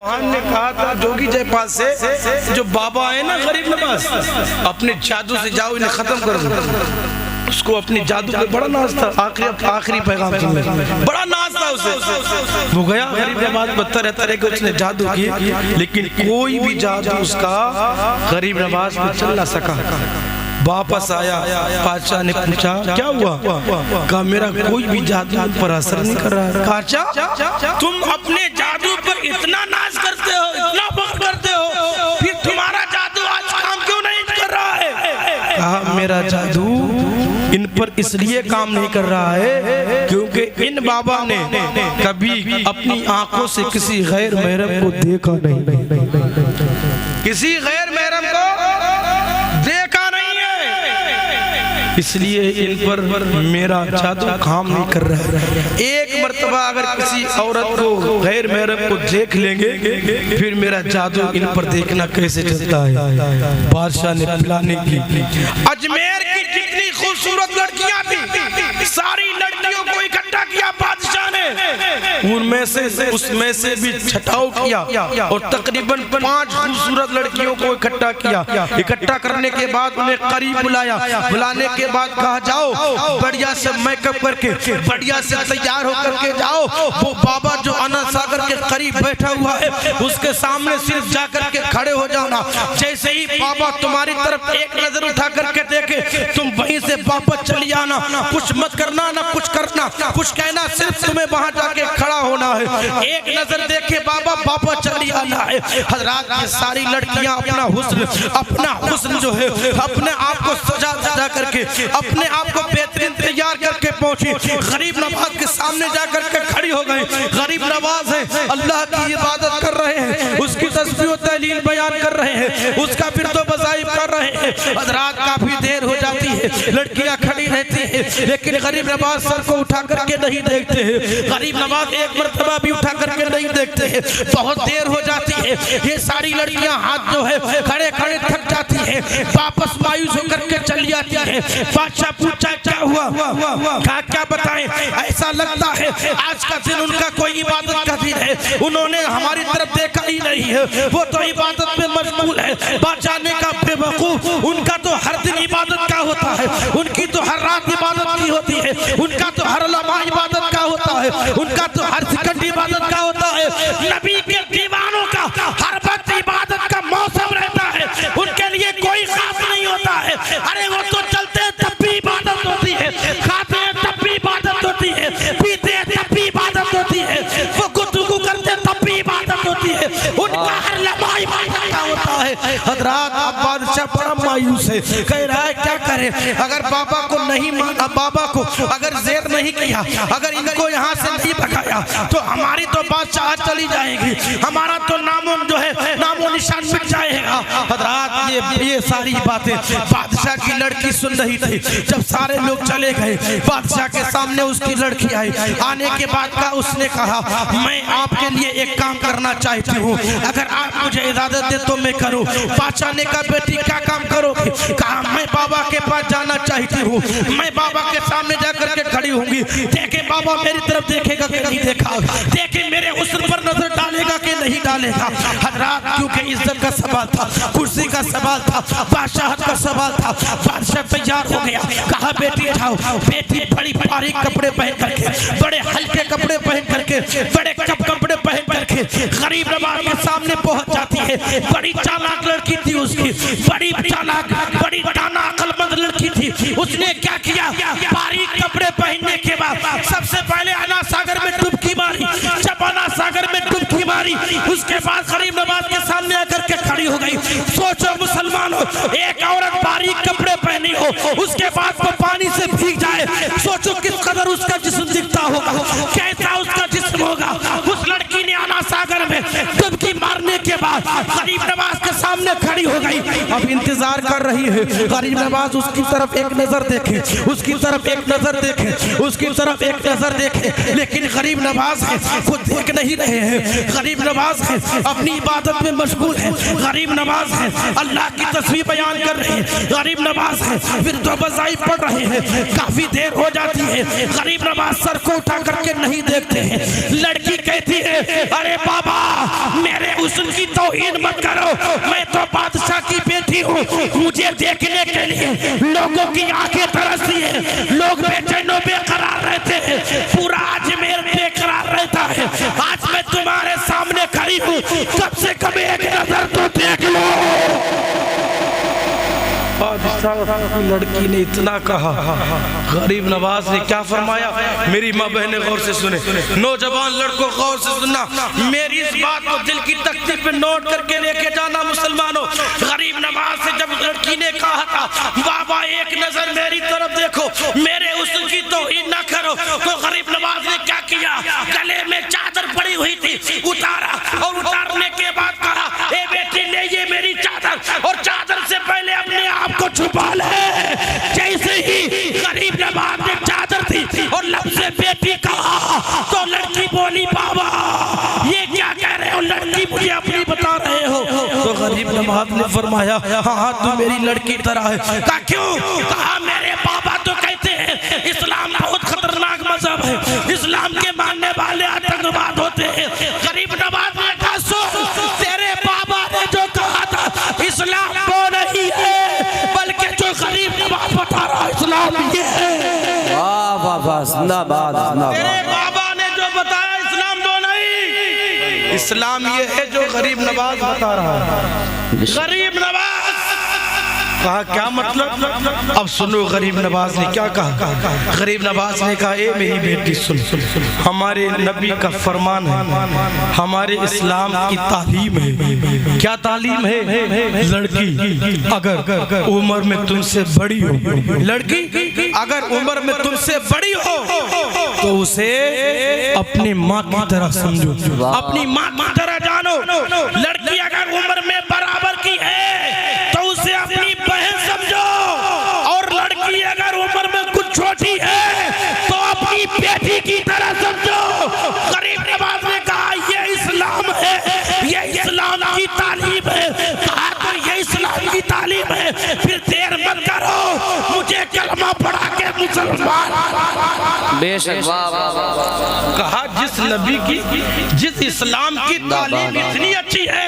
ने कहा था जोगी जयपाल से, जो बाबा है ना गरीब नवाज, अपने जादू से जाओ इन्हें खत्म कर दो। उसको अपनी जादू पे बड़ा नाज था, आखिरी पैगाम सुनने बड़ा नाज था उसे। वो गया गरीब नवाज बदतर रहता रहे कि उसने जादू की, लेकिन कोई भी जादू उसका गरीब नवाज पे चल ना सका। वापस आया, बादशाह ने पूछा क्या हुआ? कहा मेरा कोई भी जादू पर असर नहीं कर रहा है। बादशाह तुम अपने जादू पर इतना नाज करते हो, इतना फख्र करते हो, फिर तुम्हारा जादू आज काम क्यों नहीं कर रहा है? कहा मेरा जादू इन पर इसलिए काम नहीं कर रहा है क्योंकि इन बाबा ने कभी अपनी आंखों से किसी गैर महरम को देखा नहीं, किसी गैर महरम को देखा नहीं है, इसलिए इन पर मेरा जादू काम नहीं कर रहा है। एक मर्तबा अगर किसी औरत को गैर महरम को देख लेंगे फिर मेरा जादू इन पर देखना कैसे चलता है। बादशाह ने पिलाने की अजमेर की जितनी खूबसूरत लड़कियां थी सारी लड़कियों को इकट्ठा किया बादशाह ने, उसमें से भी छटाव किया और तकरीबन 5 खूबसूरत लड़कियों को इकट्ठा किया। इकट्ठा करने के बाद उन्हें करीब बुलाया, बुलाने के बाद कहा जाओ बढ़िया से मेकअप करके बढ़िया से तैयार होकर के जाओ, वो बाबा जो अनंत सागर के करीब बैठा हुआ है उसके सामने सिर्फ जाकर के खड़े हो जाना। जैसे ही बाबा तुम्हारी तरफ एक नजर उठा करके देखे तुम वहीं से वापस चली आना, कुछ मत करना ना कुछ करना, कुछ कहना, सिर्फ तुम्हें वहां जाके खड़ा होना है। एक नजर देखे बाबा वापस चली आना है। हजरात ये सारी लड़कियां अपना हुस्न जो है अपने आप को सजा करके अपने आप को बेहतरीन तैयार करके पहुंची, गरीब नवाज के सामने जाकर के खड़ी हो गई। गरीब नवाज है, अल्लाह की इबादत कर रहे हैं, उसकी तस्बीह व तहलील बयान कर रहे हैं, उसका बिरदो बज़ाइब कर रहे हैं। हजरात काफी देर हो जाती है, लड़कियां खड़ी रहती है, लेकिन गरीब नवाज सर को उठा करके नहीं देखते हैं। गरीब नवाज एक मर्तबा भी उठा करके नहीं देखते हैं। बहुत देर हो जाती है, ये सारी लड़कियां हाथ जो है खड़े खड़े थक जाती है, वापस मायूस होकर के चली जाती है। बादशाह पूछा क्या हुआ? कहा क्या बताएं, ऐसा लगता है आज का दिन उनका कोई इबादत का दिन है, उन्होंने हमारी तरफ देखा ही नहीं है, वो तो इबादत में मशगूल है। बादशाह ने कहा बेवकूफ, उनका तो हर दिन इबादत का होता है, उनकी तो हर रात इबादत की होती है, उनका तो हर लम्हा इबादत का होता है, उनका तो हर सेकंड इबादत का होता है। नबी के दीवानों का हर वक्त इबादत का मौसम रहता है, उनके लिए कोई खास नहीं होता है। अरे वो तो चलते हैं तब भी इबादत होती है, खाते हैं तब भी इबादत होती है, पीते हैं तब भी इबादत होती है, वो गुफ्तगू करते हैं तब भी इबादत होती है, उनका हर लम्हा इबादत का होता है। हजरात अब बादशाह बड़ा मायूस है, कह रहा है क्या करे, अगर बाबा को नहीं माना, बाबा को अगर ज़ेर नहीं किया, अगर इनको यहाँ से नहीं भगाया तो हमारी तो बादशाह चली जाएगी, हमारा तो नामो जो है नामो निशान मिट जाएगा। हजरात ये सारी बातें बादशाह की लड़की सुन रही थी। जब सारे लोग चले गए बादशाह के सामने उसकी लड़की आई, आने के बाद का उसने कहा मैं आपके लिए एक काम करना चाहती हूँ, अगर आप मुझे इजाजत दे तो मैं करूँ। बादशाह ने कहा बेटी क्या काम करोगे? कहा मैं बाबा के पास जाना चाहती हूँ, मैं बाबा के सामने जाकर के खड़ी होंगी, देखे बाबा मेरी तरफ देखेगा कि नहीं देखा, देखे मेरे हुस्न पर नजर डालेगा कि नहीं डालेगा। हजरात क्योंकि इज्जत का सवाल था, कुर्सी का सवाल था, बादशाहत का सवाल था। बादशाह तैयार हो गया, कहा बेटी उठाओ। बेटी बड़ी बारीक कपड़े पहन करके, बड़े हल्के कपड़े पहन करके, बड़े कपड़े पहन करके गरीब नवाज के सामने पहुंच जाती है। बड़ी चालाक लड़की थी उसकी, बड़ी चालाक, बड़ी दाना अक्लमंद लड़की थी। उसने क्या किया, बारीक कपड़े पहनने के बाद सबसे पहले अनाथ सागर में डुबकी मारी। जब अनाथ सागर में डुबकी मारी उसके बाद गरीब नवाज के सामने आकर के खड़ी हो गई। सोचो मुसलमानों, एक औरत बारीक कपड़े पहनी हो उसके बाद वो पानी से भीग जाए, सोचो किस कदर उसका जिस्म दिखता होगा, कैसा उसका जिस्म होगा। उस लड़की ने अनाथ सागर में डुबकी मारने के बाद गरीब नवाज के सामने खड़ी हो गई, अब इंतजार कर रही है। गरीब नवाज उसकी तरफ एक नजर देखे, उसकी तरफ एक नजर देखे, उसकी तरफ एक नजर देखे, लेकिन गरीब नवाज है वो देख नहीं रहे हैं। गरीब नवाज है अपनी इबादत में मशगूल है, गरीब नवाज है अल्लाह की तस्वीर बयान कर रहे हैं, गरीब नवाज है फिर तो बजाई पढ़ रहे हैं। काफी देर हो जाती है, गरीब नवाज सर को उठा करके नहीं देखते हैं। लड़की कहती है अरे बाबा मेरे हुस्न की तौहीन मत करो, मैं तो बादशाह की बेटी हूँ, मुझे देखने के लिए लोगों की आंखें तरसती है, लोग बेचैनो बेकरार रहते हैं, पूरा अजमेर बेकरार रहता है। आज मैं तुम्हारे सामने खड़ी हूँ, कम से कम एक नजर तो देख लो। लड़की ने इतना कहा, गरीब नवाज ने क्या फरमाया? मेरी माँ बहने गौर से सुने, नौजवान लड़कों गौर से सुनना, मेरी इस बात को दिल की तख्ती पे नोट करके लेके जाना मुसलमानों। गरीब नवाज से जब लड़की ने कहा था बाबा एक नजर मेरी तरफ देखो, मेरे हुस्न की तौहीन ना करो, तो गरीब नवाज ने क्या किया? गले में चादर पड़ी हुई थी, उतारा और उतारने के बाद कहा ए बेटी ले ये मेरी चादर, और चादर से पहले अपने आप को छुपा ले। जैसे ही गरीब नवाज ने चादर थी और लब से बेटी कहा तो लड़की बोली बाबा ये क्या कह रहे हो, लड़की मुझे अपनी बता रहे हो? तो गरीब नवाज ने फरमाया हाँ तू मेरी लड़की तरह है। कहा क्यों? कहा मेरे बाबा तो कहते हैं इस्लाम बहुत खतरनाक मजहब है, इस्लाम के मानने वाले आतंकवाद होते हैं। गरीब नवाज ने कहा सुन, तेरे बाबा ने जो कहा था इस्लाम वो नहीं है, बल्कि जो गरीब नवाज बता रहा इस्लाम ये है। वाह वाह जिंदाबाद जिंदाबाद। तेरे बाबा ने जो बताया इस्लाम वो नहीं, इस्लाम ये है जो गरीब नवाज बता रहा है। गरीब नवाज कहा क्या मतलब? अब सुनो गरीब नवाज ने क्या कहा। गरीब नवाज ने कहा ए मेरी बेटी सुन, हमारे नबी का फरमान है, हमारे इस्लाम की तालीम है। क्या तालीम है? लड़की अगर उम्र में तुमसे बड़ी हो, लड़की अगर उम्र में तुमसे बड़ी हो तो उसे अपनी माँ की तरह समझो, अपनी माँ की तरह जानो। लड़की अगर उम्र में बराबर की है तो उसे अपनी बहन समझो, और लड़की अगर उम्र में कुछ छोटी है तो अपनी बेटी की तरह समझो। गरीब नवाज ने कहा ये इस्लाम है, ये इस्लाम की तालीम है। कहा तो ये इस्लाम की तालीम है, फिर देर मत करो, मुझे कलमा पढ़ा के मुसलमान। बेशक कहा जिस नबी की, जिस इस्लाम की तालीम इतनी अच्छी है,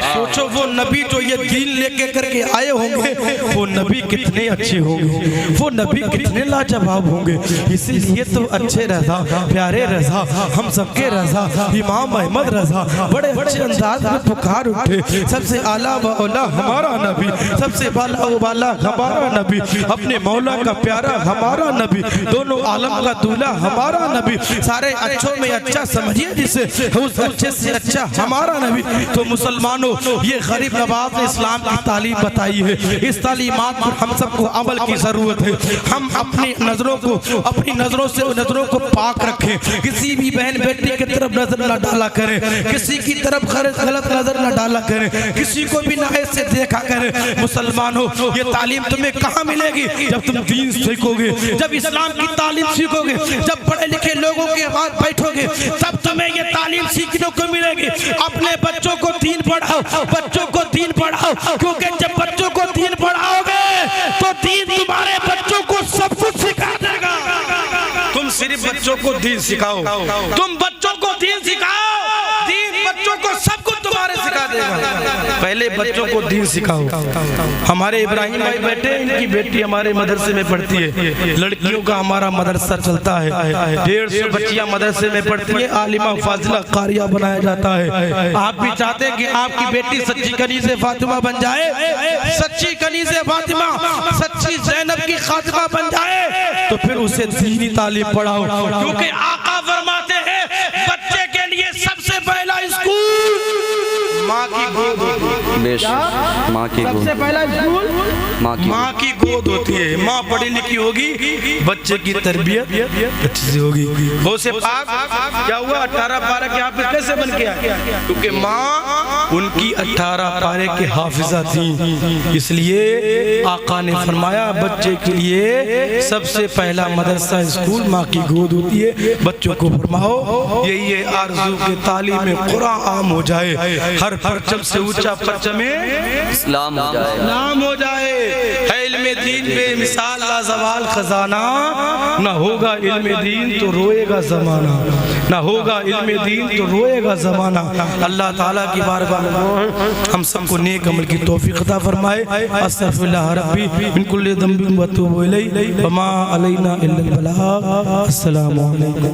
सोचो वो नबी जो ये दीन लेके करके आए होंगे वो नबी कितने अच्छे होंगे, वो नबी कितने लाजवाब होंगे। इसीलिए तो अच्छे रजा, प्यारे रजा, हम सबके रजा, इमाम अहमद रजा बड़े अच्छे अंदाज में पुकार उठे, सबसे आला व औला हमारा नबी, सबसे बाला व बाला हमारा नबी, अपने मौला का प्यारा हमारा नबी, दोनों आलम का दूल्हा हमारा नबी, सारे अच्छों में अच्छा समझिए जिसे, उस अच्छे से अच्छा हमारा नबी। तो मुसलमानों ये गरीब नवाज ने इस्लाम की तालीम बताई है, इस तालीमात पर हम सबको अमल की जरूरत है। हम अपनी नजरों को, अपनी नजरों से नजरों को पाक रखें, किसी भी बहन बेटी की तरफ नजर न डाला करें, किसी की तरफ गलत नजर न डाला करें, किसी को भी नाइज से देखा करें। मुसलमानों ये तालीम तुम्हें कहाँ मिलेगी? जब तुम दीन सीखोगे, जब इस्लाम की तालीम सीखोगे, जब पढ़े लिखे लोगों के बाद बैठोगे, तब तुम्हें ये तालीम सीखने को मिलेगी। अपने बच्चों को दीन पढ़ाओ, बच्चों को दीन पढ़ाओ, क्योंकि जब बच्चों को दीन पढ़ाओगे तो दीन तुम्हारे बच्चों को सब कुछ सिखा देगा। तुम सिर्फ बच्चों को दीन सिखाओ, तुम बच्चों को दीन सिखाओ, दीन बच्चों को सब कुछ तुम्हारे सिखा देगा। पहले बच्चों को दीन सिखाओ। हमारे इब्राहिम भाई बैठे, इनकी बेटी हमारे मदरसे में पढ़ती है, लड़कियों का हमारा मदरसा चलता है, 150 बच्चियां मदरसे में पढ़ती है, आलिमा फाजिला कारिया बनाया जाता है। आप भी चाहते हैं कि आपकी बेटी सच्ची कनीज़े फातिमा बन जाए, सच्ची कनीज़े फातिमा, सच्ची ज़ैनब की खातिमा बन जाए, तो फिर उसे दीनी तालीम पढ़ाओ, क्योंकि आका फरमाते हैं बच्चे के लिए सबसे पहला स्कूल माँ की गोद होती है। बेशक माँ की गोद, सबसे पहला स्कूल माँ की गोद होती है। माँ पढ़ी लिखी होगी, बच्चे की तरबियत अच्छी से होगी। गौसे पाक क्या हुआ 18 पारे के हाफिज कैसे बन गया? क्योंकि माँ उनकी 18 पारे के हाफिजा थी। इसलिए आका ने फरमाया बच्चे के लिए सबसे पहला मदरसा स्कूल माँ की गोद होती है। बच्चों को फरमाओ यही है आरज़ू के तालीम कुरान आम हो जाए, हर परचम से ऊंचा परचम इस्लाम हो जाए, नाम हो जाए। इल्म दीन बेमिसाल लाजवाल खजाना, ना होगा इल्म दीन तो रोएगा ज़माना, ना होगा इल्म दीन तो रोएगा ज़माना। अल्लाह ताला की बारगाह में हम सबको नेक अमल की तौफीक अता फरमाए। अस्तगफिरुल्लाह रब्बी मिन कुल्लि ज़ंबिन व अतूबु इलैहि व मा अलैना इल्लल बलाग। अस्सलामु अलैकुम।